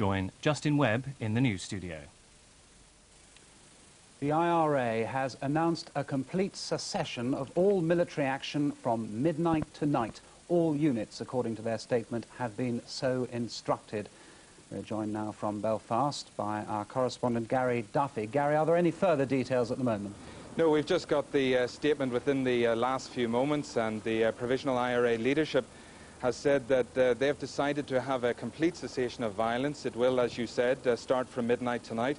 join Justin Webb in the news studio. The IRA has announced a complete cessation of all military action from midnight tonight. All units, according to their statement, have been so instructed. We're joined now from Belfast by our correspondent Gary Duffy. Gary, are there any further details at the moment? No, we've just got the statement within the last few moments, and the Provisional IRA leadership has said that they have decided to have a complete cessation of violence. It will, as you said, start from midnight tonight.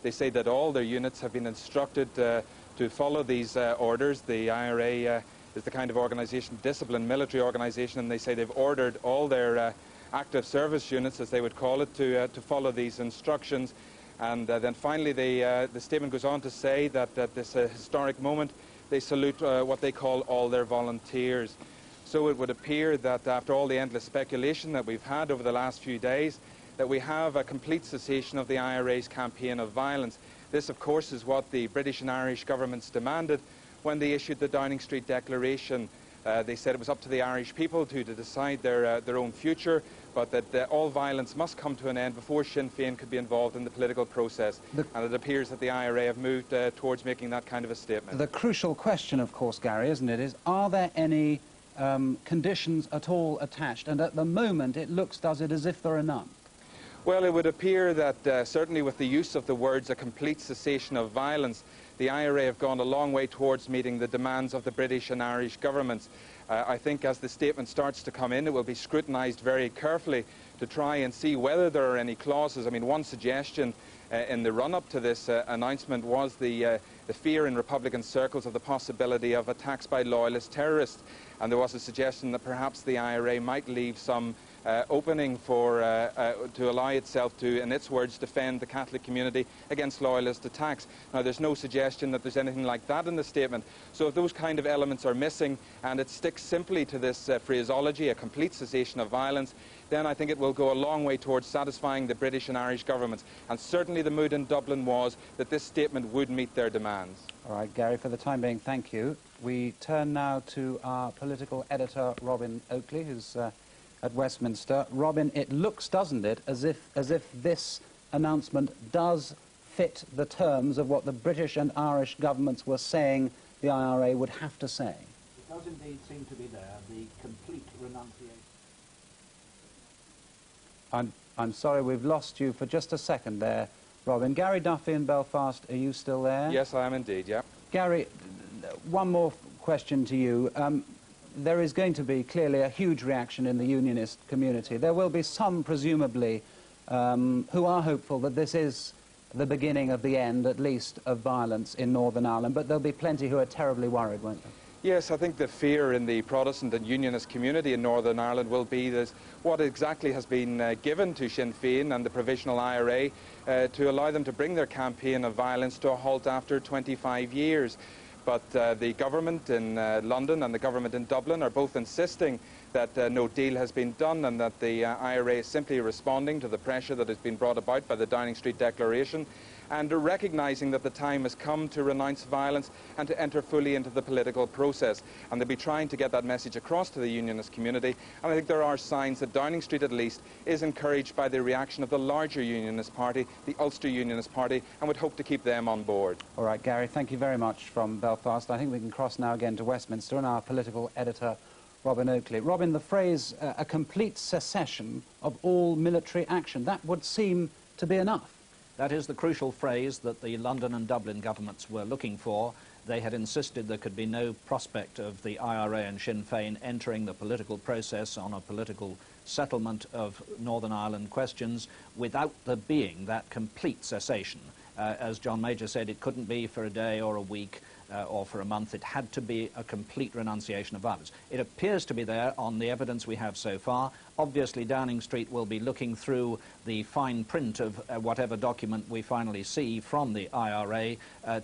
They say that all their units have been instructed to follow these orders. The IRA is the kind of organisation, disciplined military organisation, and they say they've ordered all their active service units, as they would call it, to follow these instructions. And then finally the statement goes on to say that at this historic moment they salute what they call all their volunteers. So it would appear that after all the endless speculation that we've had over the last few days, that we have a complete cessation of the IRA's campaign of violence. This, of course, is what the British and Irish governments demanded when they issued the Downing Street Declaration. They said it was up to the Irish people to decide their own future, but that all violence must come to an end before Sinn Féin could be involved in the political process. And it appears that the IRA have moved towards making that kind of a statement. The crucial question, of course, Gary, isn't it, is are there any conditions at all attached? And at the moment it looks, does it, as if there are none? Well, it would appear that certainly with the use of the words a complete cessation of violence, the IRA have gone a long way towards meeting the demands of the British and Irish governments. I think as the statement starts to come in, it will be scrutinised very carefully to try and see whether there are any clauses. I mean, one suggestion in the run-up to this announcement was the fear in Republican circles of the possibility of attacks by loyalist terrorists. And there was a suggestion that perhaps the IRA might leave some opening for to allow itself to, in its words, defend the Catholic community against loyalist attacks. Now, there's no suggestion that there's anything like that in the statement. So if those kind of elements are missing and it sticks simply to this phraseology, a complete cessation of violence, then I think it will go a long way towards satisfying the British and Irish governments. And certainly the mood in Dublin was that this statement would meet their demands. All right, Gary, for the time being, thank you. We turn now to our political editor, Robin Oakley, who's at Westminster. Robin, it looks, doesn't it, as if this announcement does fit the terms of what the British and Irish governments were saying the IRA would have to say. It does indeed seem to be there, the complete renunciation. I'm sorry, we've lost you for just a second there, Robin. Gary Duffy in Belfast, are you still there? Yes, I am indeed, yeah. Gary, one more question to you. There is going to be clearly a huge reaction in the unionist community. There will be some, presumably, who are hopeful that this is the beginning of the end, at least, of violence in Northern Ireland, but there'll be plenty who are terribly worried, won't there? Yes, I think the fear in the Protestant and Unionist community in Northern Ireland will be that what exactly has been given to Sinn Féin and the Provisional IRA to allow them to bring their campaign of violence to a halt after 25 years. But the government in London and the government in Dublin are both insisting that no deal has been done and that the IRA is simply responding to the pressure that has been brought about by the Downing Street Declaration, and recognising that the time has come to renounce violence and to enter fully into the political process. And they'll be trying to get that message across to the unionist community. And I think there are signs that Downing Street, at least, is encouraged by the reaction of the larger unionist party, the Ulster Unionist Party, and would hope to keep them on board. All right, Gary, thank you very much from Belfast. I think we can cross now again to Westminster and our political editor, Robin Oakley. Robin, the phrase, a complete cessation of all military action, that would seem to be enough. That is the crucial phrase that the London and Dublin governments were looking for. They had insisted there could be no prospect of the IRA and Sinn Féin entering the political process on a political settlement of Northern Ireland questions without there being that complete cessation. As John Major said, it couldn't be for a day or a week or for a month. It had to be a complete renunciation of violence. It appears to be there on the evidence we have so far. Obviously, Downing Street will be looking through the fine print of whatever document we finally see from the IRA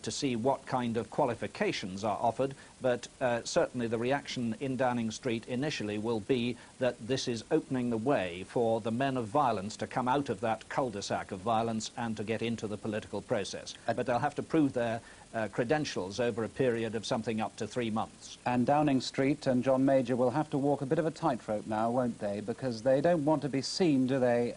to see what kind of qualifications are offered, but certainly the reaction in Downing Street initially will be that this is opening the way for the men of violence to come out of that cul-de-sac of violence and to get into the political process. But they'll have to prove their credentials over a period of something up to 3 months. And Downing Street and John Major will have to walk a bit of a tightrope now, won't they? Because they don't want to be seen, do they,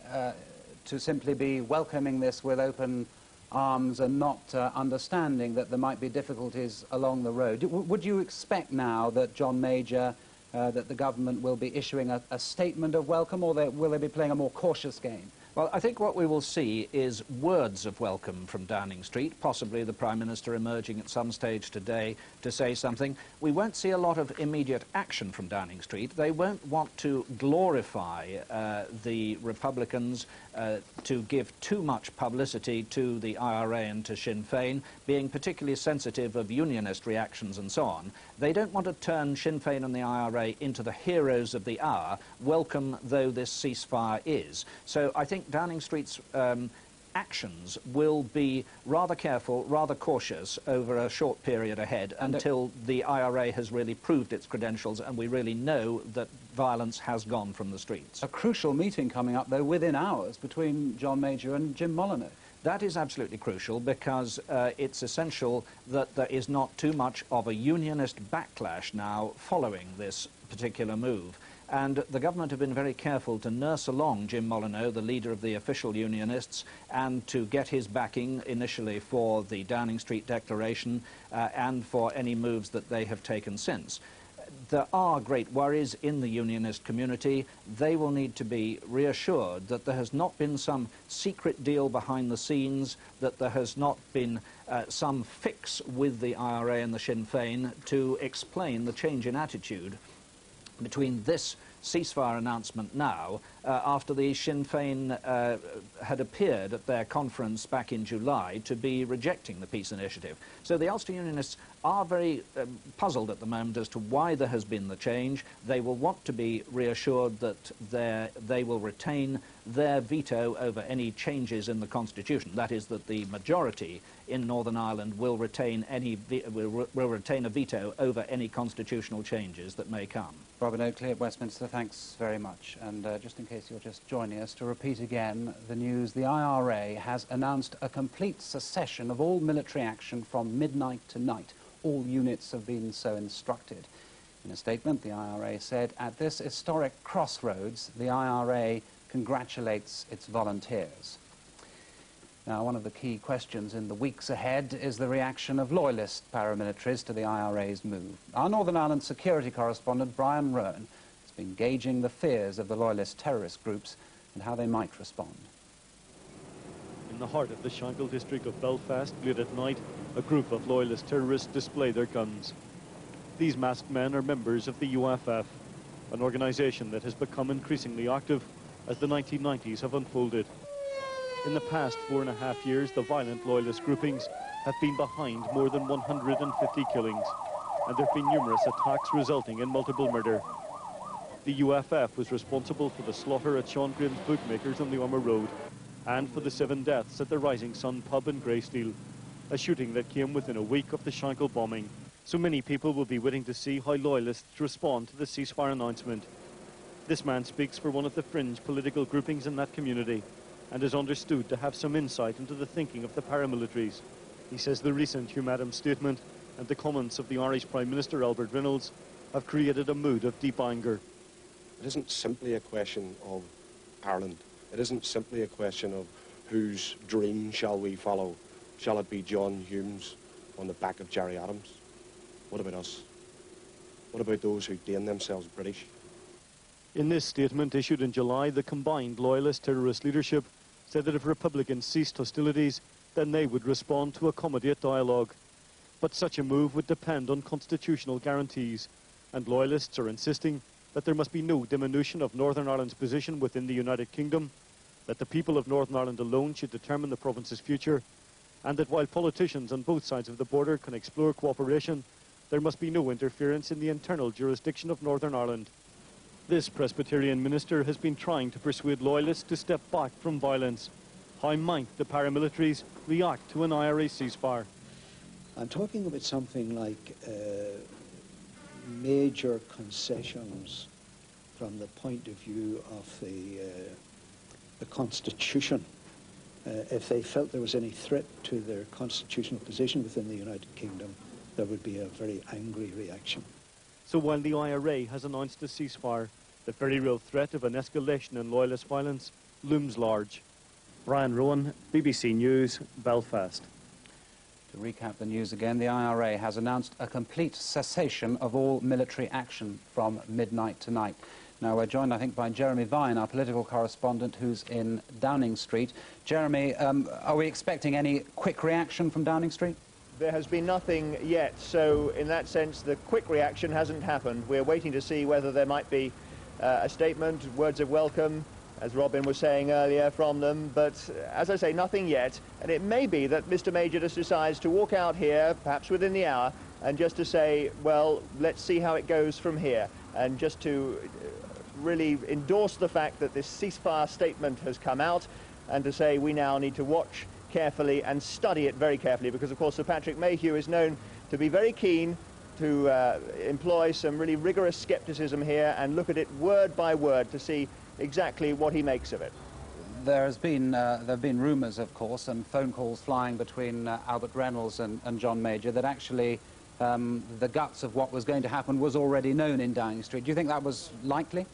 to simply be welcoming this with open arms and not understanding that there might be difficulties along the road. Would you expect now that John Major, that the government will be issuing a statement of welcome, or will they be playing a more cautious game? Well, I think what we will see is words of welcome from Downing Street, possibly the Prime Minister emerging at some stage today to say something. We won't see a lot of immediate action from Downing Street. They won't want to glorify the Republicans, to give too much publicity to the IRA and to Sinn Féin, being particularly sensitive of unionist reactions and so on. They don't want to turn Sinn Féin and the IRA into the heroes of the hour, welcome though this ceasefire is. So I think Downing Street's actions will be rather careful, rather cautious over a short period ahead until the IRA has really proved its credentials and we really know that violence has gone from the streets. A crucial meeting coming up, though, within hours between John Major and Jim Molyneux. That is absolutely crucial because it's essential that there is not too much of a unionist backlash now following this particular move. And the government have been very careful to nurse along Jim Molyneux, the leader of the official unionists, and to get his backing initially for the Downing Street Declaration and for any moves that they have taken since. There are great worries in the unionist community. They will need to be reassured that there has not been some secret deal behind the scenes, that there has not been some fix with the IRA and the Sinn Féin to explain the change in attitude between this ceasefire announcement now, after the Sinn Féin had appeared at their conference back in July to be rejecting the peace initiative. So the Ulster Unionists are very puzzled at the moment as to why there has been the change. They will want to be reassured that they will retain their veto over any changes in the Constitution. That is, that the majority in Northern Ireland will retain a veto over any constitutional changes that may come. Robin Oakley at Westminster, thanks very much. And just in case you're just joining us, to repeat again the news, the IRA has announced a complete cessation of all military action from midnight tonight. All units have been so instructed. In a statement, the IRA said, at this historic crossroads, the IRA congratulates its volunteers. Now, one of the key questions in the weeks ahead is the reaction of loyalist paramilitaries to the IRA's move. Our Northern Ireland security correspondent, Brian Rowan, has been gauging the fears of the loyalist terrorist groups and how they might respond. In the heart of the Shankill district of Belfast, late at night, a group of loyalist terrorists display their guns. These masked men are members of the UFF, an organisation that has become increasingly active as the 1990s have unfolded. In the past 4.5 years, the violent loyalist groupings have been behind more than 150 killings, and there have been numerous attacks resulting in multiple murder. The UFF was responsible for the slaughter at Sean Graham's Bookmakers on the Armour Road, and for the 7 deaths at the Rising Sun pub in Greysteel, a shooting that came within a week of the Shankill bombing. So many people will be waiting to see how loyalists respond to the ceasefire announcement. This man speaks for one of the fringe political groupings in that community, and is understood to have some insight into the thinking of the paramilitaries. He says the recent Hugh Madam statement and the comments of the Irish Prime Minister Albert Reynolds have created a mood of deep anger. It isn't simply a question of Ireland. It isn't simply a question of whose dream shall we follow. Shall it be John Hume's on the back of Gerry Adams? What about us? What about those who deem themselves British? In this statement issued in July, the combined loyalist terrorist leadership said that if Republicans ceased hostilities, then they would respond to accommodate dialogue. But such a move would depend on constitutional guarantees, and loyalists are insisting that there must be no diminution of Northern Ireland's position within the United Kingdom, that the people of Northern Ireland alone should determine the province's future, and that while politicians on both sides of the border can explore cooperation, there must be no interference in the internal jurisdiction of Northern Ireland. This Presbyterian minister has been trying to persuade loyalists to step back from violence. How might the paramilitaries react to an IRA ceasefire? I'm talking about something like major concessions from the point of view of the Constitution. If they felt there was any threat to their constitutional position within the United Kingdom, there would be a very angry reaction. So while the IRA has announced a ceasefire, the very real threat of an escalation in loyalist violence looms large. Brian Rowan, BBC News, Belfast. To recap the news again, the IRA has announced a complete cessation of all military action from midnight tonight. Now, we're joined, I think, by Jeremy Vine, our political correspondent, who's in Downing Street. Jeremy, are we expecting any quick reaction from Downing Street? There has been nothing yet, so in that sense, the quick reaction hasn't happened. We're waiting to see whether there might be a statement, words of welcome, as Robin was saying earlier, from them. But as I say, nothing yet. And it may be that Mr. Major just decides to walk out here, perhaps within the hour, and just to say, well, let's see how it goes from here. And just to really endorse the fact that this ceasefire statement has come out, and to say we now need to watch carefully and study it very carefully, because of course Sir Patrick Mayhew is known to be very keen to employ some really rigorous scepticism here and look at it word by word to see exactly what he makes of it. There have been rumours, of course, and phone calls flying between Albert Reynolds and John Major that actually the guts of what was going to happen was already known in Downing Street. Do you think that was likely?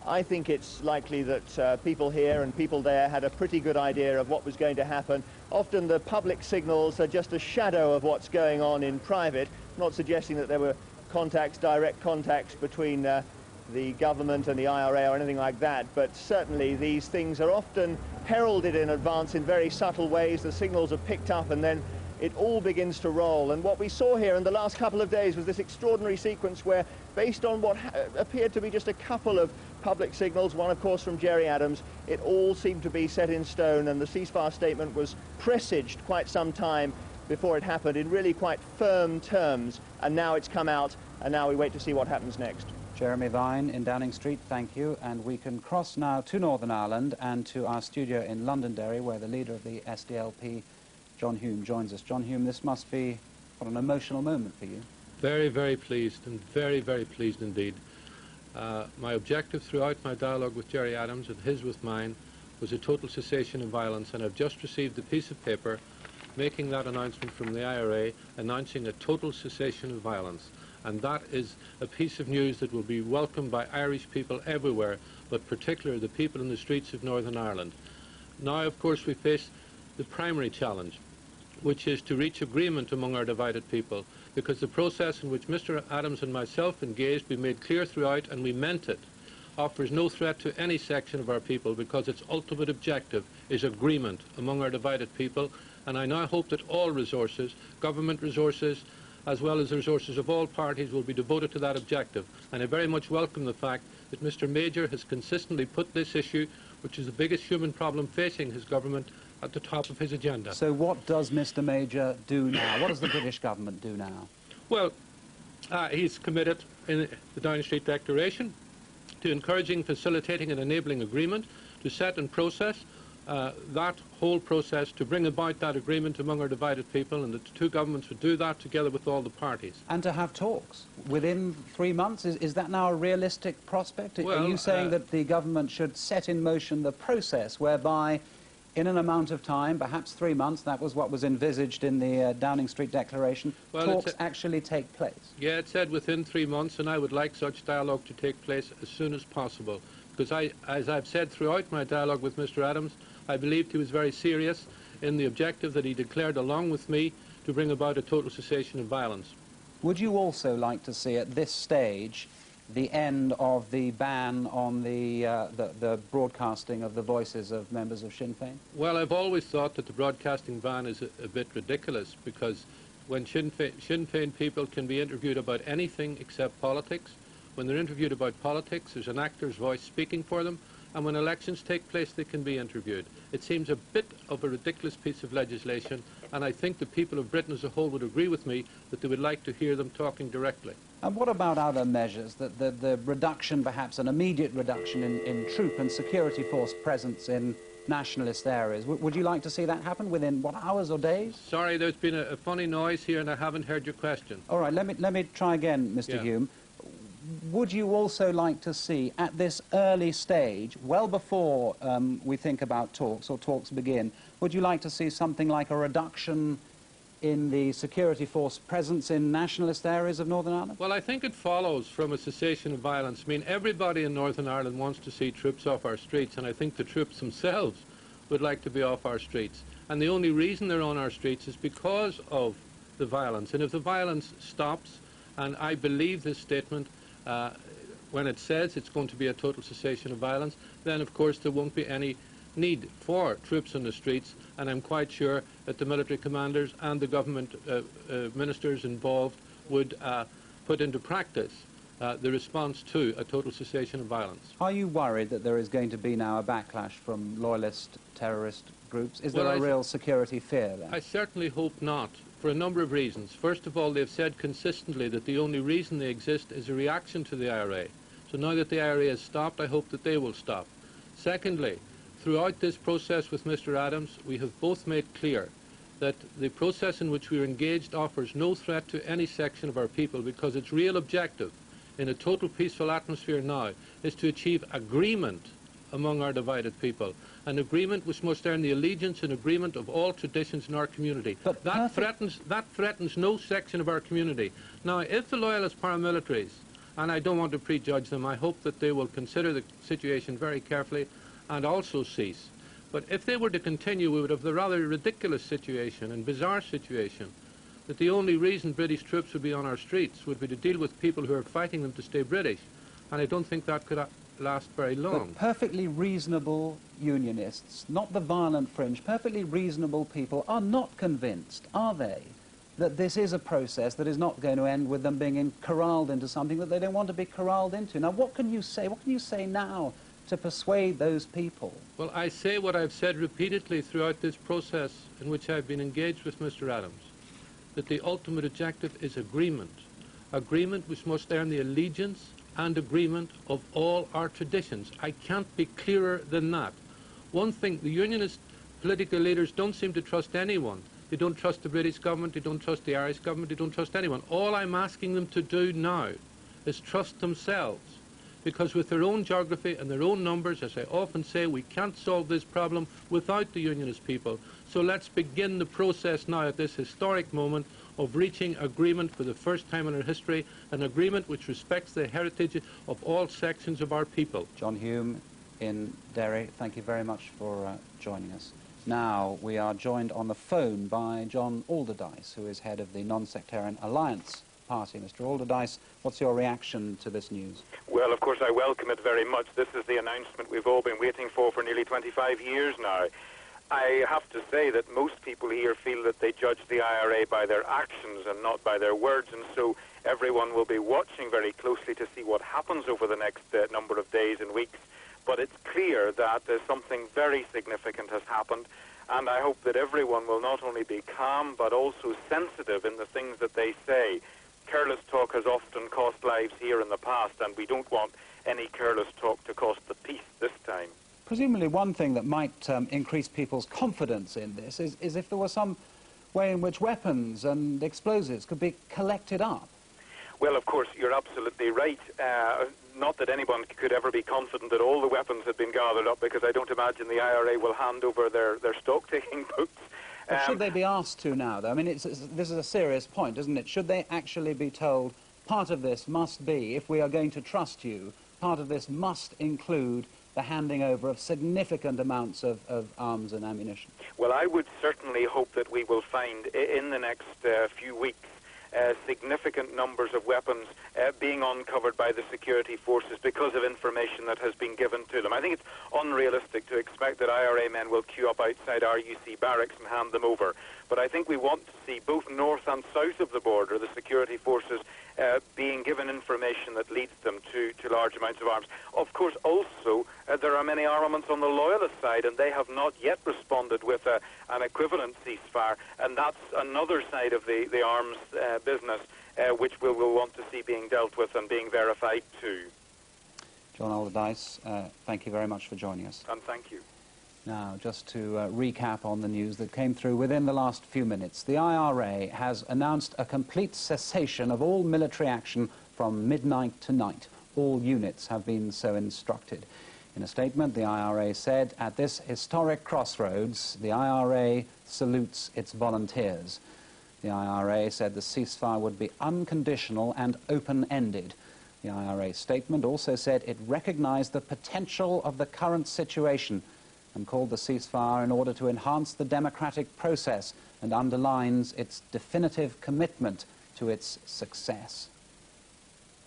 I think it's likely that people here and people there had a pretty good idea of what was going to happen. Often the public signals are just a shadow of what's going on in private. I'm not suggesting that there were contacts, direct contacts between the government and the IRA or anything like that, but certainly these things are often heralded in advance in very subtle ways. The signals are picked up and then it all begins to roll. And what we saw here in the last couple of days was this extraordinary sequence where, based on what appeared to be just a couple of public signals, one of course from Gerry Adams, it all seemed to be set in stone, and the ceasefire statement was presaged quite some time before it happened in really quite firm terms, and now it's come out, and now we wait to see what happens next. Jeremy Vine in Downing Street, thank you. And we can cross now to Northern Ireland and to our studio in Londonderry, where the leader of the SDLP, John Hume, joins us. John Hume, this must be what an emotional moment for you. Very, very pleased, and very, very pleased indeed. My objective throughout my dialogue with Gerry Adams and his with mine was a total cessation of violence, and I've just received a piece of paper making that announcement from the IRA, announcing a total cessation of violence. And that is a piece of news that will be welcomed by Irish people everywhere, but particularly the people in the streets of Northern Ireland. Now, of course, we face the primary challenge, which is to reach agreement among our divided people, because the process in which Mr. Adams and myself engaged, we made clear throughout, and we meant it, offers no threat to any section of our people, because its ultimate objective is agreement among our divided people. And I now hope that all resources, government resources, as well as the resources of all parties, will be devoted to that objective. And I very much welcome the fact that Mr. Major has consistently put this issue, which is the biggest human problem facing his government, at the top of his agenda. So what does Mr. Major do now? What does the British government do now? Well, he's committed in the Downing Street Declaration to encouraging, facilitating and enabling agreement, to set and process that whole process to bring about that agreement among our divided people, and the two governments would do that together with all the parties. And to have talks within 3 months, is that now a realistic prospect? Well, are you saying that the government should set in motion the process whereby, in an amount of time, perhaps 3 months, that was what was envisaged in the Downing Street Declaration, well, talks actually take place? Yeah, it said within 3 months, and I would like such dialogue to take place as soon as possible. Because as I've said throughout my dialogue with Mr. Adams, I believed he was very serious in the objective that he declared along with me to bring about a total cessation of violence. Would you also like to see at this stage the end of the ban on the broadcasting of the voices of members of Sinn Féin? Well, I've always thought that the broadcasting ban is a bit ridiculous, because when Sinn Féin people can be interviewed about anything except politics, when they're interviewed about politics, there's an actor's voice speaking for them, and when elections take place, they can be interviewed. It seems a bit of a ridiculous piece of legislation, and I think the people of Britain as a whole would agree with me that they would like to hear them talking directly. And what about other measures, the reduction, perhaps an immediate reduction in troop and security force presence in nationalist areas? Would you like to see that happen within, what, hours or days? Sorry, there's been a funny noise here and I haven't heard your question. All right, let me try again, Mr. Hume. Would you also like to see, at this early stage, well before we think about talks or talks begin, would you like to see something like a reduction in the security force presence in nationalist areas of Northern Ireland? Well, I think it follows from a cessation of violence. I mean, everybody in Northern Ireland wants to see troops off our streets, and I think the troops themselves would like to be off our streets. And the only reason they're on our streets is because of the violence. And if the violence stops, and I believe this statement when it says it's going to be a total cessation of violence, then of course there won't be any need for troops on the streets, and I'm quite sure that the military commanders and the government ministers involved would put into practice the response to a total cessation of violence. Are you worried that there is going to be now a backlash from loyalist terrorist groups? Is there a real security fear then? I certainly hope not, for a number of reasons. First of all, they've said consistently that the only reason they exist is a reaction to the IRA. So now that the IRA has stopped, I hope that they will stop. Secondly, throughout this process with Mr. Adams, we have both made clear that the process in which we are engaged offers no threat to any section of our people, because its real objective in a total peaceful atmosphere now is to achieve agreement among our divided people, an agreement which must earn the allegiance and agreement of all traditions in our community. But that threatens no section of our community. Now, if the loyalist paramilitaries, and I don't want to prejudge them, I hope that they will consider the situation very carefully and also cease. But if they were to continue, we would have the rather ridiculous situation and bizarre situation that the only reason British troops would be on our streets would be to deal with people who are fighting them to stay British. And I don't think that could last very long. But perfectly reasonable unionists, not the violent fringe, perfectly reasonable people are not convinced, are they, that this is a process that is not going to end with them being corralled into something that they don't want to be corralled into. Now, what can you say? What can you say now to persuade those people? Well, I say what I've said repeatedly throughout this process in which I've been engaged with Mr. Adams, that the ultimate objective is agreement. Agreement which must earn the allegiance and agreement of all our traditions. I can't be clearer than that. One thing, the unionist political leaders don't seem to trust anyone. They don't trust the British government, they don't trust the Irish government, they don't trust anyone. All I'm asking them to do now is trust themselves. Because with their own geography and their own numbers, as I often say, we can't solve this problem without the unionist people. So let's begin the process now at this historic moment of reaching agreement for the first time in our history, an agreement which respects the heritage of all sections of our people. John Hume in Derry, thank you very much for joining us. Now we are joined on the phone by John Alderdice, who is head of the Non-Sectarian Alliance Party. Mr. Alderdice, what's your reaction to this news? Well, of course, I welcome it very much. This is the announcement we've all been waiting for nearly 25 years now. I have to say that most people here feel that they judge the IRA by their actions and not by their words, and so everyone will be watching very closely to see what happens over the next number of days and weeks. But it's clear that something very significant has happened, and I hope that everyone will not only be calm but also sensitive in the things that they say. Careless talk has often cost lives here in the past, and we don't want any careless talk to cost the peace this time. Presumably one thing that might increase people's confidence in this is if there was some way in which weapons and explosives could be collected up. Well, of course, you're absolutely right. Not that anyone could ever be confident that all the weapons had been gathered up, because I don't imagine the IRA will hand over their stock-taking books. But should they be asked to now, though? I mean, this is a serious point, isn't it? Should they actually be told, part of this must be, if we are going to trust you, part of this must include the handing over of significant amounts of arms and ammunition? Well, I would certainly hope that we will find in the next few weeks significant numbers of weapons being uncovered by the security forces because of information that has been given to them. I think it's unrealistic to expect that IRA men will queue up outside RUC barracks and hand them over. But I think we want to see both north and south of the border the security forces being given information that leads them to large amounts of arms. Of course, also, there are many armaments on the loyalist side, and they have not yet responded with an equivalent ceasefire, and that's another side of the arms business, which we will want to see being dealt with and being verified too. John Alderdice, thank you very much for joining us. And thank you. Now, just to recap on the news that came through within the last few minutes, the IRA has announced a complete cessation of all military action from midnight tonight. All units have been so instructed. In a statement, the IRA said, at this historic crossroads, the IRA salutes its volunteers. The IRA said the ceasefire would be unconditional and open-ended. The IRA statement also said it recognized the potential of the current situation and called the ceasefire in order to enhance the democratic process and underlines its definitive commitment to its success.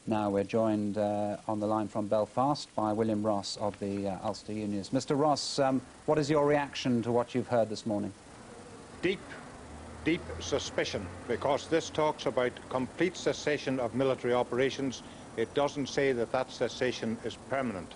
Now we're joined on the line from Belfast by William Ross of the Ulster Unionist. Mr. Ross, what is your reaction to what you've heard this morning? Deep suspicion, because this talks about complete cessation of military operations. It doesn't say that that cessation is permanent.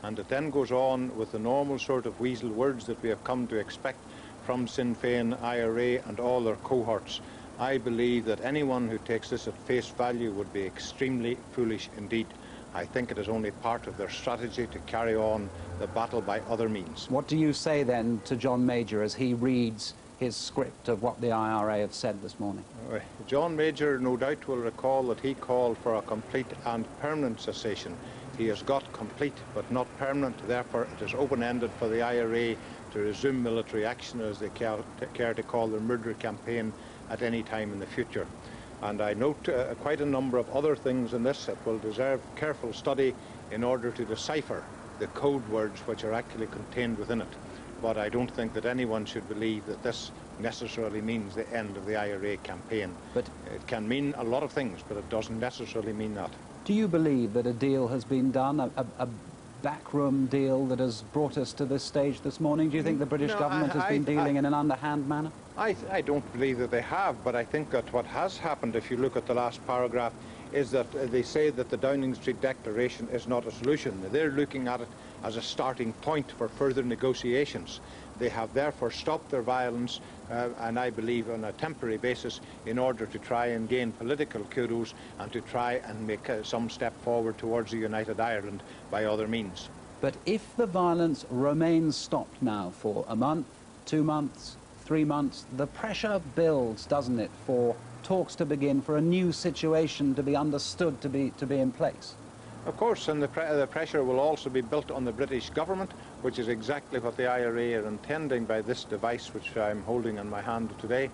And it then goes on with the normal sort of weasel words that we have come to expect from Sinn Féin, IRA and all their cohorts. I believe that anyone who takes this at face value would be extremely foolish indeed. I think it is only part of their strategy to carry on the battle by other means. What do you say then to John Major as he reads his script of what the IRA have said this morning? John Major no doubt will recall that he called for a complete and permanent cessation. He has got complete but not permanent, therefore it is open-ended for the IRA to resume military action, as they care to call their murder campaign, at any time in the future. And I note quite a number of other things in this that will deserve careful study in order to decipher the code words which are actually contained within it. But I don't think that anyone should believe that this necessarily means the end of the IRA campaign. But it can mean a lot of things, but it doesn't necessarily mean that. Do you believe that a deal has been done, a backroom deal that has brought us to this stage this morning? Do you think the British government has been dealing in an underhand manner? I don't believe that they have, but I think that what has happened, if you look at the last paragraph, is that they say that the Downing Street Declaration is not a solution. They're looking at it as a starting point for further negotiations. They have therefore stopped their violence, and I believe on a temporary basis, in order to try and gain political kudos and to try and make some step forward towards a united Ireland by other means. But if the violence remains stopped now for a month, 2 months, 3 months, the pressure builds, doesn't it, for talks to begin, for a new situation to be understood to be in place? Of course, and the pressure will also be built on the British government, which is exactly what the IRA are intending by this device which I'm holding in my hand today,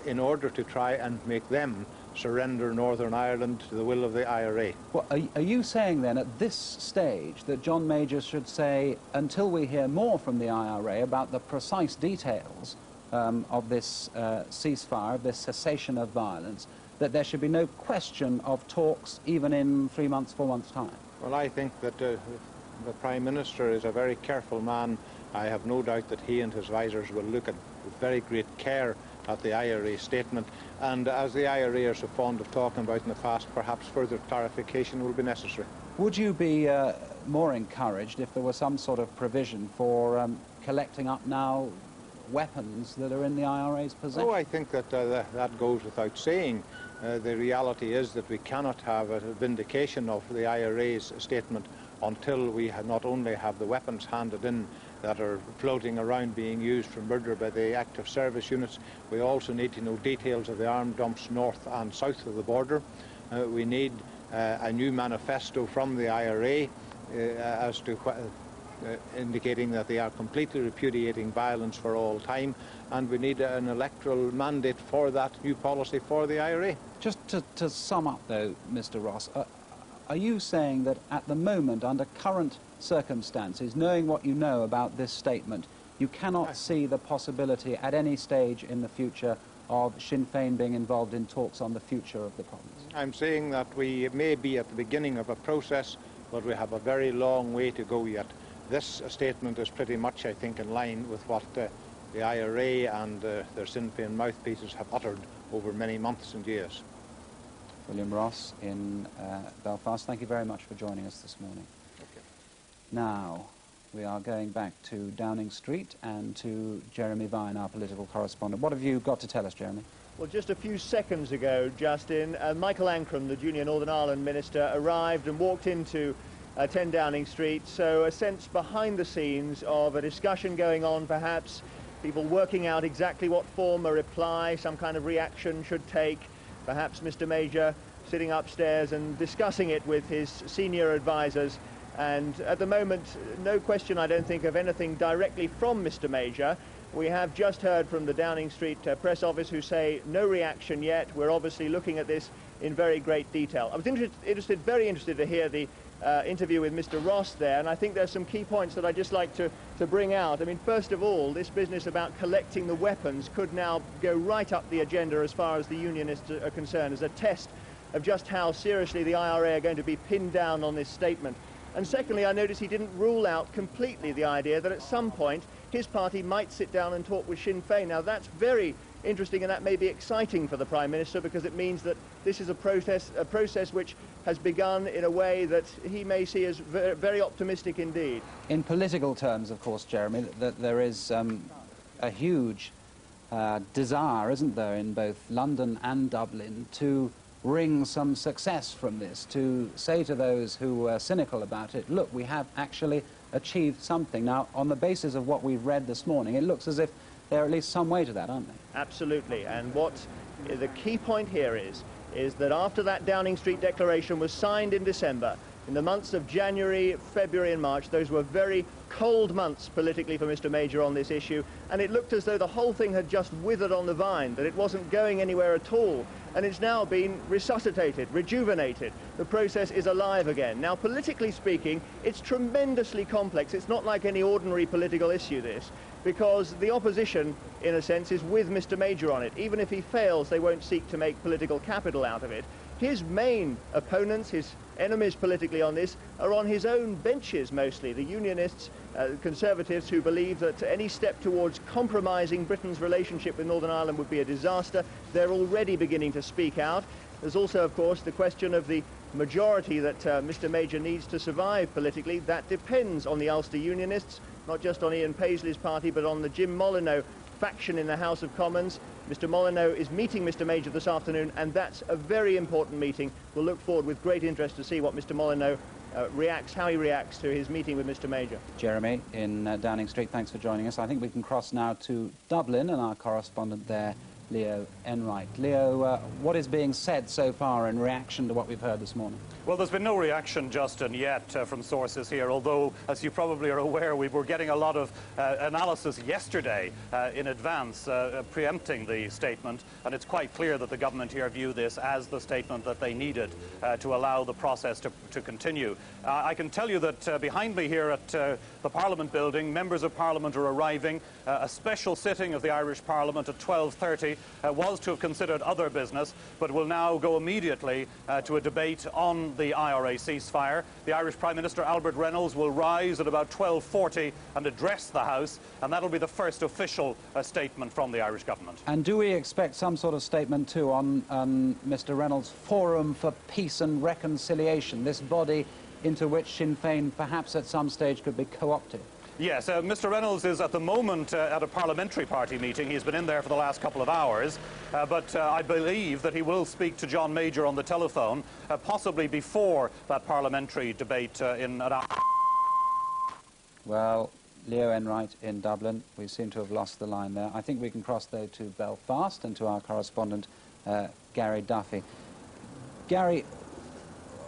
in order to try and make them surrender Northern Ireland to the will of the IRA. Well, are you saying then at this stage that John Major should say, until we hear more from the IRA about the precise details of this ceasefire, this cessation of violence, that there should be no question of talks even in 3 months, 4 months' time? Well, I think that the Prime Minister is a very careful man. I have no doubt that he and his advisers will look at with very great care at the IRA statement, and as the IRA are so fond of talking about in the past, perhaps further clarification will be necessary. Would you be more encouraged if there was some sort of provision for collecting up now weapons that are in the IRA's possession? Oh, I think that that goes without saying. The reality is that we cannot have a vindication of the IRA's statement until we not only have the weapons handed in that are floating around being used for murder by the active service units. We also need to know details of the armed dumps north and south of the border. We need a new manifesto from the IRA as to indicating that they are completely repudiating violence for all time, and we need an electoral mandate for that new policy for the IRA. Just to sum up, though, Mr. Ross, are you saying that at the moment, under current circumstances, knowing what you know about this statement, you cannot see the possibility at any stage in the future of Sinn Féin being involved in talks on the future of the province? I'm saying that we may be at the beginning of a process, but we have a very long way to go yet. This statement is pretty much, I think, in line with what the IRA and their Sinn Féin mouthpieces have uttered over many months and years. William Ross in Belfast, thank you very much for joining us this morning. Okay. Now, we are going back to Downing Street and to Jeremy Vine, our political correspondent. What have you got to tell us, Jeremy? Well, just a few seconds ago, Justin, Michael Ancram, the junior Northern Ireland minister, arrived and walked into 10 Downing Street, so a sense behind the scenes of a discussion going on, perhaps people working out exactly what form a reply, some kind of reaction should take, perhaps Mr. Major sitting upstairs and discussing it with his senior advisers. And at the moment, no question, I don't think, of anything directly from Mr. Major. We have just heard from the Downing Street press office who say no reaction yet. We're obviously looking at this in very great detail. I was very interested to hear the interview with Mr. Ross there, and I think there's some key points that I'd just like to bring out. I mean, first of all, this business about collecting the weapons could now go right up the agenda as far as the unionists are concerned, as a test of just how seriously the IRA are going to be pinned down on this statement. And secondly, I noticed he didn't rule out completely the idea that at some point his party might sit down and talk with Sinn Féin. Now, that's very interesting, and that may be exciting for the Prime Minister, because it means that this is a process which has begun in a way that he may see as very optimistic indeed. In political terms, of course, Jeremy, that there is a huge desire, isn't there, in both London and Dublin to wring some success from this, to say to those who were cynical about it, look, we have actually achieved something. Now, on the basis of what we've read this morning, it looks as if they're at least some way to that, aren't they? Absolutely. And what the key point here is that after that Downing Street Declaration was signed in December, in the months of January, February and March, those were very cold months politically for Mr. Major on this issue, and it looked as though the whole thing had just withered on the vine, that it wasn't going anywhere at all. And it's now been resuscitated, rejuvenated. The process is alive again. Now, politically speaking, it's tremendously complex. It's not like any ordinary political issue, this, because the opposition, in a sense, is with Mr. Major on it. Even if he fails, they won't seek to make political capital out of it. His main opponents, his enemies politically on this, are on his own benches mostly. The unionists, Conservatives, who believe that any step towards compromising Britain's relationship with Northern Ireland would be a disaster. They're already beginning to speak out. There's also, of course, the question of the majority that Mr. Major needs to survive politically. That depends on the Ulster Unionists, not just on Ian Paisley's party, but on the Jim Molyneux faction in the House of Commons. Mr. Molyneux is meeting Mr. Major this afternoon, and that's a very important meeting. We'll look forward with great interest to see what Mr. Molyneux how he reacts to his meeting with Mr. Major. Jeremy in Downing Street, thanks for joining us. I think we can cross now to Dublin and our correspondent there, Leo Enright. Leo, what is being said so far in reaction to what we've heard this morning? Well, there's been no reaction, Justin, yet from sources here, although, as you probably are aware, we were getting a lot of analysis yesterday in advance, preempting the statement, and it's quite clear that the government here view this as the statement that they needed to allow the process to continue. I can tell you that behind me here at the Parliament building, members of Parliament are arriving. A special sitting of the Irish Parliament at 12:30 was to have considered other business, but will now go immediately to a debate on the IRA ceasefire. The Irish Prime Minister, Albert Reynolds, will rise at about 12:40 and address the House, and that'll be the first official statement from the Irish government. And do we expect some sort of statement, too, on Mr. Reynolds' Forum for Peace and Reconciliation, this body into which Sinn Féin perhaps at some stage could be co-opted? Yes, Mr. Reynolds is at the moment at a parliamentary party meeting. He's been in there for the last couple of hours, but I believe that he will speak to John Major on the telephone, possibly before that parliamentary debate in an hour. Well, Leo Enright in Dublin, we seem to have lost the line there. I think we can cross, though, to Belfast and to our correspondent, Gary Duffy. Gary,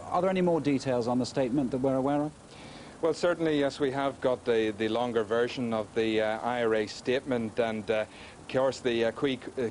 are there any more details on the statement that we're aware of? Well, certainly, yes, we have got the longer version of the IRA statement, and of course the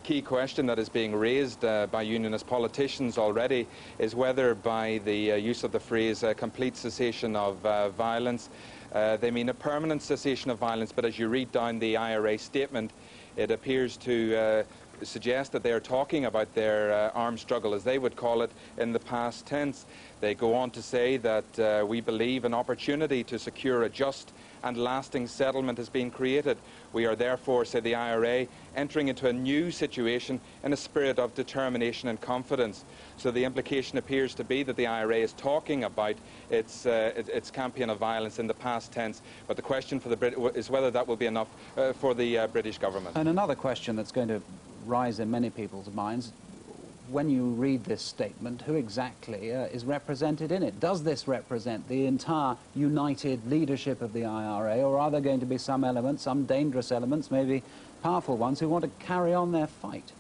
key question that is being raised by unionist politicians already is whether by the use of the phrase complete cessation of violence, they mean a permanent cessation of violence. But as you read down the IRA statement, it appears to suggest that they are talking about their armed struggle, as they would call it, in the past tense. They go on to say that we believe an opportunity to secure a just and lasting settlement has been created. We are therefore, say the IRA, entering into a new situation in a spirit of determination and confidence. So the implication appears to be that the IRA is talking about its campaign of violence in the past tense, but the question for the is whether that will be enough for the British government. And another question that's going to rise in many people's minds: when you read this statement, who exactly is represented in it? Does this represent the entire united leadership of the IRA, or are there going to be some elements, some dangerous elements, maybe powerful ones, who want to carry on their fight?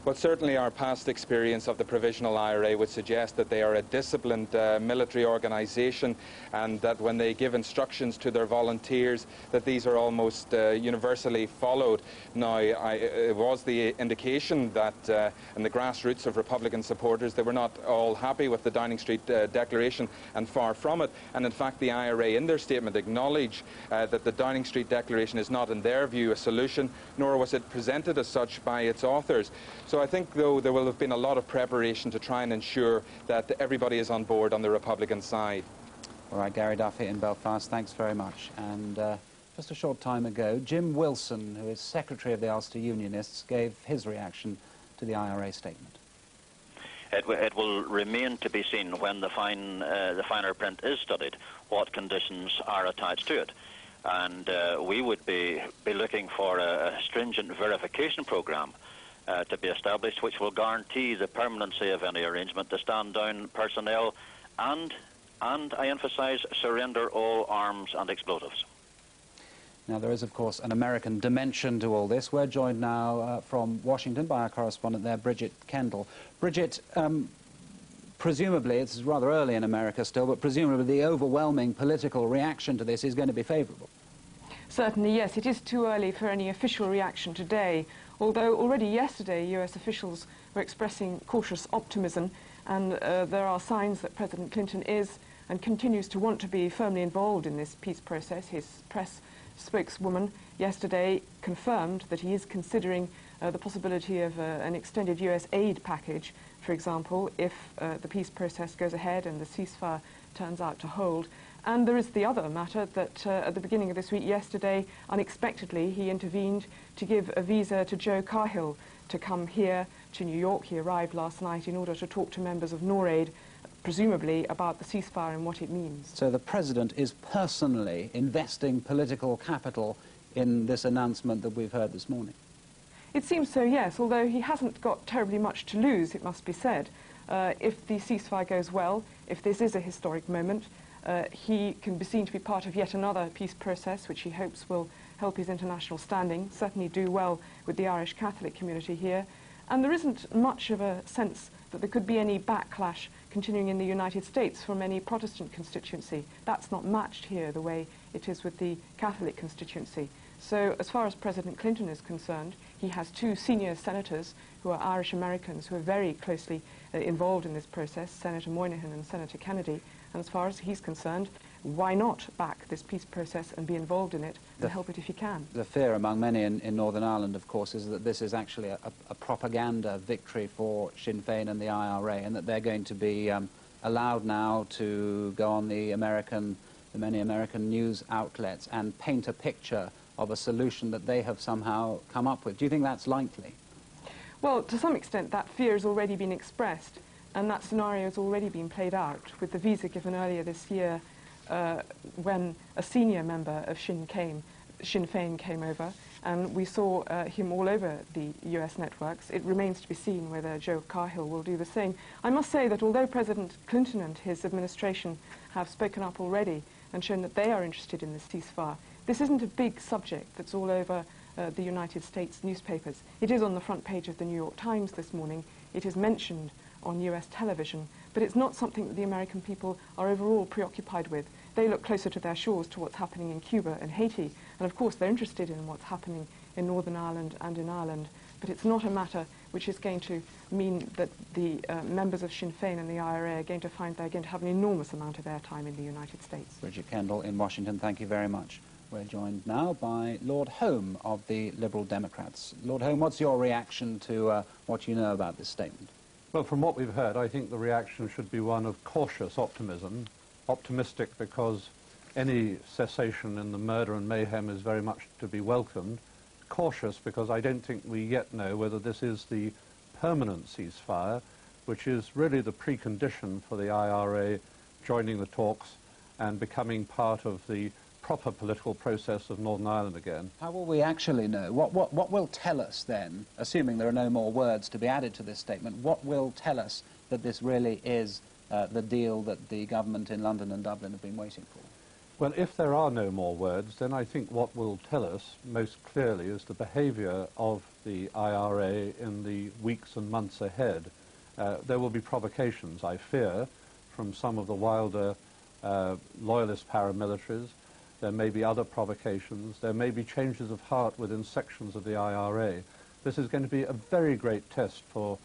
But certainly our past experience of the Provisional IRA would suggest that they are a disciplined military organisation, and that when they give instructions to their volunteers, that these are almost universally followed. Now, it was the indication that in the grassroots of Republican supporters, they were not all happy with the Downing Street Declaration, and far from it. And in fact, the IRA in their statement acknowledge that the Downing Street Declaration is not, in their view, a solution, nor was it presented as such by its authors. So I think, though, there will have been a lot of preparation to try and ensure that everybody is on board on the Republican side. All right, Gary Duffy in Belfast, thanks very much. And just a short time ago, Jim Wilson, who is Secretary of the Ulster Unionists, gave his reaction to the IRA statement. It will remain to be seen when the finer print is studied what conditions are attached to it. And we would be looking for a stringent verification programme to be established, which will guarantee the permanency of any arrangement to stand down personnel and I emphasise, surrender all arms and explosives. Now, there is, of course, an American dimension to all this. We're joined now from Washington by our correspondent there, Bridget Kendall. Bridget, presumably, it's rather early in America still, but presumably the overwhelming political reaction to this is going to be favourable. Certainly, yes. It is too early for any official reaction today, although already yesterday US officials were expressing cautious optimism, and there are signs that President Clinton is and continues to want to be firmly involved in this peace process. His press spokeswoman yesterday confirmed that he is considering the possibility of an extended US aid package, for example, if the peace process goes ahead and the ceasefire turns out to hold. And there is the other matter that at the beginning of this week, yesterday, unexpectedly, he intervened to give a visa to Joe Cahill to come here to New York. He arrived last night in order to talk to members of NORAID, presumably about the ceasefire and what it means. So the President is personally investing political capital in this announcement that we've heard this morning? It seems so, yes, although he hasn't got terribly much to lose, it must be said. If the ceasefire goes well, if this is a historic moment, he can be seen to be part of yet another peace process, which he hopes will help his international standing, certainly do well with the Irish Catholic community here. And there isn't much of a sense that there could be any backlash continuing in the United States from any Protestant constituency. That's not matched here the way it is with the Catholic constituency. So as far as President Clinton is concerned, he has two senior senators who are Irish Americans who are very closely involved in this process, Senator Moynihan and Senator Kennedy. And as far as he's concerned, why not back this peace process and be involved in it and help it if you can? The fear among many in Northern Ireland, of course, is that this is actually a propaganda victory for Sinn Féin and the IRA, and that they're going to be allowed now to go on the many American news outlets and paint a picture of a solution that they have somehow come up with. Do you think that's likely? Well, to some extent that fear has already been expressed, and that scenario has already been played out with the visa given earlier this year when a senior member of Sinn Féin came over, and we saw him all over the US networks. It remains to be seen whether Joe Cahill will do the same. I must say that although President Clinton and his administration have spoken up already and shown that they are interested in the ceasefire, this isn't a big subject that's all over the United States newspapers. It is on the front page of the New York Times this morning. It is mentioned on US television, but it's not something that the American people are overall preoccupied with. They look closer to their shores, to what's happening in Cuba and Haiti, and of course they're interested in what's happening in Northern Ireland and in Ireland, but it's not a matter which is going to mean that the members of Sinn Féin and the IRA are going to find they're going to have an enormous amount of airtime in the United States. Bridget Kendall in Washington, thank you very much. We're joined now by Lord Home of the Liberal Democrats. Lord Home, what's your reaction to what you know about this statement? Well, from what we've heard, I think the reaction should be one of cautious optimism. Optimistic because any cessation in the murder and mayhem is very much to be welcomed. Cautious because I don't think we yet know whether this is the permanent ceasefire, which is really the precondition for the IRA joining the talks and becoming part of the proper political process of Northern Ireland again. How will we actually know? What will tell us then, assuming there are no more words to be added to this statement, what will tell us that this really is the deal that the government in London and Dublin have been waiting for? Well, if there are no more words, then I think what will tell us most clearly is the behaviour of the IRA in the weeks and months ahead. There will be provocations, I fear, from some of the wilder loyalist paramilitaries. There may be other provocations. There may be changes of heart within sections of the IRA. This is going to be a very great test for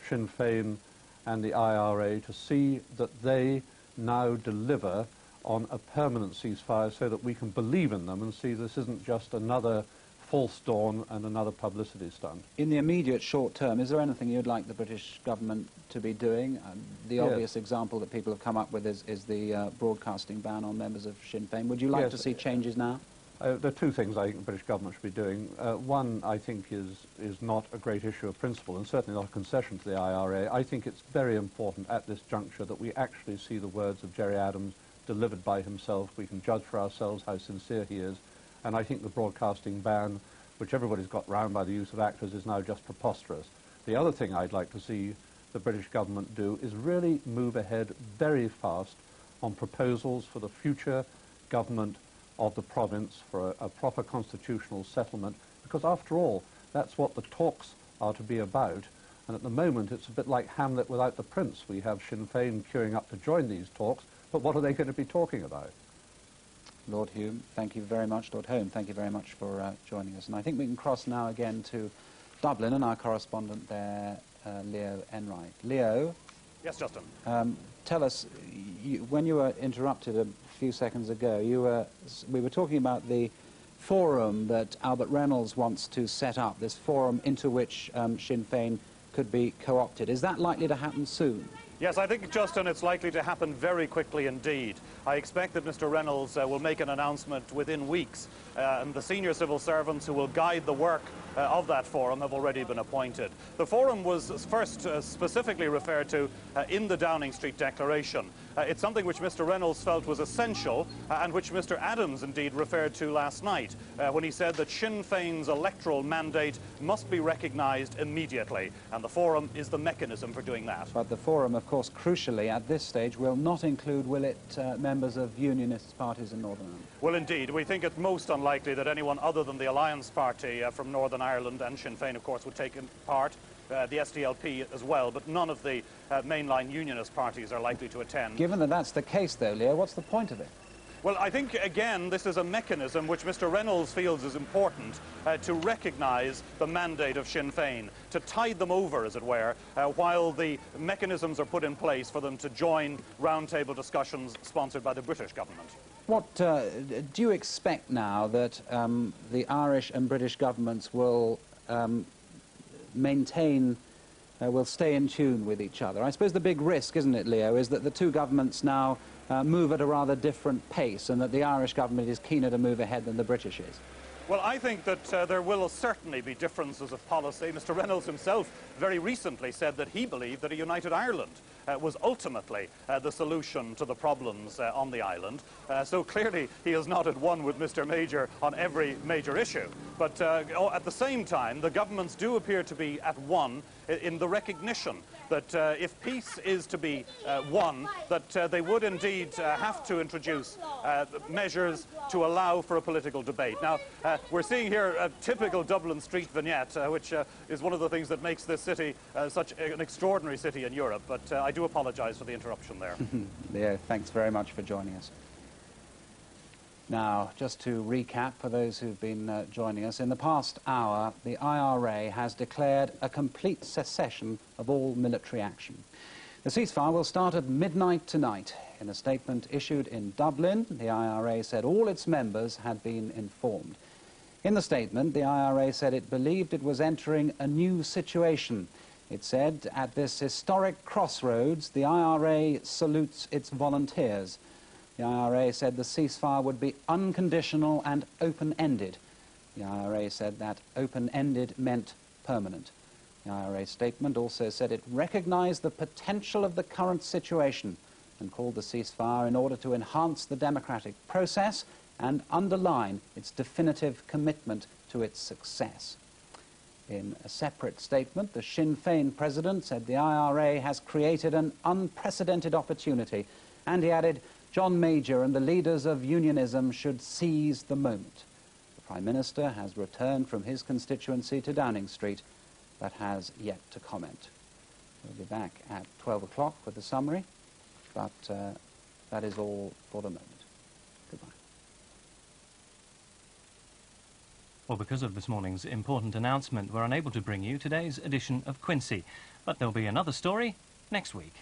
Sinn Féin and the IRA to see that they now deliver on a permanent ceasefire so that we can believe in them and see this isn't just another false dawn and another publicity stunt. In the immediate short term, is there anything you'd like the British government to be doing? The obvious example that people have come up with is the broadcasting ban on members of Sinn Féin. Would you like to see changes now? There are two things I think the British government should be doing. One, I think, is not a great issue of principle and certainly not a concession to the IRA. I think it's very important at this juncture that we actually see the words of Gerry Adams delivered by himself. We can judge for ourselves how sincere he is. And I think the broadcasting ban, which everybody's got round by the use of actors, is now just preposterous. The other thing I'd like to see the British government do is really move ahead very fast on proposals for the future government of the province for a proper constitutional settlement, because after all, that's what the talks are to be about. And at the moment, it's a bit like Hamlet without the prince. We have Sinn Féin queuing up to join these talks, but what are they going to be talking about? Lord Hume, thank you very much. Lord Home, thank you very much for joining us. And I think we can cross now again to Dublin and our correspondent there, Leo Enright. Leo? Yes, Justin. Tell us, when you were interrupted a few seconds ago, we were talking about the forum that Albert Reynolds wants to set up, this forum into which Sinn Féin could be co-opted. Is that likely to happen soon? Yes, I think, Justin, it's likely to happen very quickly indeed. I expect that Mr. Reynolds will make an announcement within weeks, and the senior civil servants who will guide the work of that forum have already been appointed. The forum was first specifically referred to in the Downing Street Declaration. It's something which Mr. Reynolds felt was essential and which Mr. Adams indeed referred to last night when he said that Sinn Féin's electoral mandate must be recognised immediately, and the forum is the mechanism for doing that. But the forum, of course, crucially at this stage will not include, will it, members of unionist parties in Northern Ireland? Well, indeed. We think it most unlikely that anyone other than the Alliance Party from Northern Ireland and Sinn Féin, of course, would take part. The SDLP as well, but none of the mainline unionist parties are likely to attend. Given that that's the case, though, Leo, what's the point of it? Well, I think, again, this is a mechanism which Mr. Reynolds feels is important to recognise the mandate of Sinn Féin, to tide them over, as it were, while the mechanisms are put in place for them to join roundtable discussions sponsored by the British government. What do you expect now that the Irish and British governments will maintain, will stay in tune with each other? I suppose the big risk, isn't it, Leo, is that the two governments now move at a rather different pace and that the Irish government is keener to move ahead than the British is. Well, I think that there will certainly be differences of policy. Mr. Reynolds himself very recently said that he believed that a united Ireland was ultimately the solution to the problems on the island. So clearly he is not at one with Mr. Major on every major issue. But at the same time, the governments do appear to be at one in the recognition that if peace is to be won, that they would indeed have to introduce measures to allow for a political debate. Now, we're seeing here a typical Dublin street vignette, which is one of the things that makes this city such an extraordinary city in Europe, but I do apologise for the interruption there. Leo, thanks very much for joining us. Now, just to recap for those who've been joining us, in the past hour, the IRA has declared a complete cessation of all military action. The ceasefire will start at midnight tonight. In a statement issued in Dublin, the IRA said all its members had been informed. In the statement, the IRA said it believed it was entering a new situation. It said, at this historic crossroads, the IRA salutes its volunteers. The IRA said the ceasefire would be unconditional and open-ended. The IRA said that open-ended meant permanent. The IRA statement also said it recognized the potential of the current situation and called the ceasefire in order to enhance the democratic process and underline its definitive commitment to its success. In a separate statement, the Sinn Féin president said the IRA has created an unprecedented opportunity, and he added, John Major and the leaders of unionism should seize the moment. The Prime Minister has returned from his constituency to Downing Street, but has yet to comment. We'll be back at 12 o'clock with the summary, but that is all for the moment. Goodbye. Well, because of this morning's important announcement, we're unable to bring you today's edition of Quincy, but there'll be another story next week.